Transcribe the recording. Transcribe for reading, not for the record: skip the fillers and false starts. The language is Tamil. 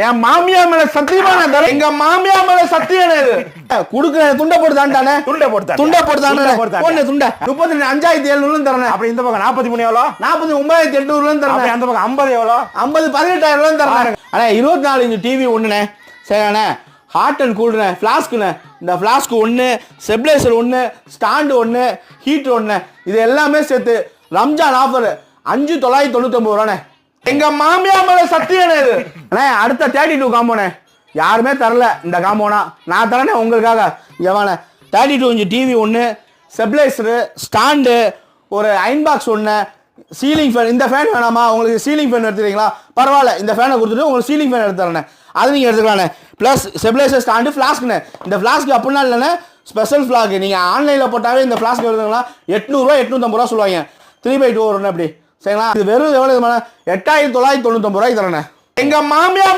என் மாமியா மேல சத்தியமா நான் தரேன். எங்க மாமியா மேல சத்தியம் இது. குடுக்குற துண்டை போட்டு தாண்டானே. துண்டை போட்டு தாண்டானே. ஒண்ணு துண்டை 35,700 தரேன். அப்படி இந்த பக்கம் 43 எவ்வளோ? 49,800 தரேன். அந்த பக்கம் 50 எவ்வளோ? 50 18,000 தரேன். அண்ணா 24 இன்ச் டிவி ஒண்ணுண்ணே. சரிண்ணே. ஹாட் அண்ட் கூல்ண்ணே. ஃப்ளாஸ்க்குண்ணே. இந்த ஃப்ளாஸ்க்கு ஒன்று, ஸ்டெபிளைசர் ஒன்று, ஸ்டாண்டு ஒன்று, ஹீட் ஒன்று, இது எல்லாமே சேர்த்து ரம்ஜான் ஆஃபர் 5,999 ரூபாண்ணே. எங்க மாமியா மேல சத்தியம் இது. அண்ணே அடுத்த 32 காம்போனே யாருமே தரல. இந்த காம்போனா நான் தரேனே உங்களுக்காக. எவானே 32 இன்ச் டிவி ஒன்று, ஸ்டெபிளைசரு, ஸ்டாண்டு, ஒரு அயன் பாக்ஸ் ஒன்று, சீலிங் ஃபேன். இந்த ஃபேன் வேணாமா உங்களுக்கு? சீலிங் ஃபேன் எடுத்துக்கிறீங்களா? பரவாயில்ல, இந்த ஃபேனை கொடுத்துட்டு உங்களுக்கு சீலிங் ஃபேன் எடுத்து தரேன். அது நீங்கள் எடுத்துக்கலாண்ணே. ப்ளஸ் ஸ்டெபிளைசர், ஸ்டாண்டு, ஃப்ளாஸ்க்குண்ணே. இந்த ஃப்ளாஸ்க்கு அப்படின்னா இல்லைண்ணே, ஸ்பெஷல் ஃப்ளாக். நீங்கள் ஆன்லைனில் போட்டாவே இந்த ஃப்ளாஸ்க்கு எடுத்துக்கலாம். 800 850 ரூபா சொல்லுவாங்க. 3x2 வரும்ண்ணே. அப்படி சரிங்களா? இது வெறும் எவ்வளோ 8,999 ரூபாய்க்கு தரேண்ணே. எங்கள் மாமியா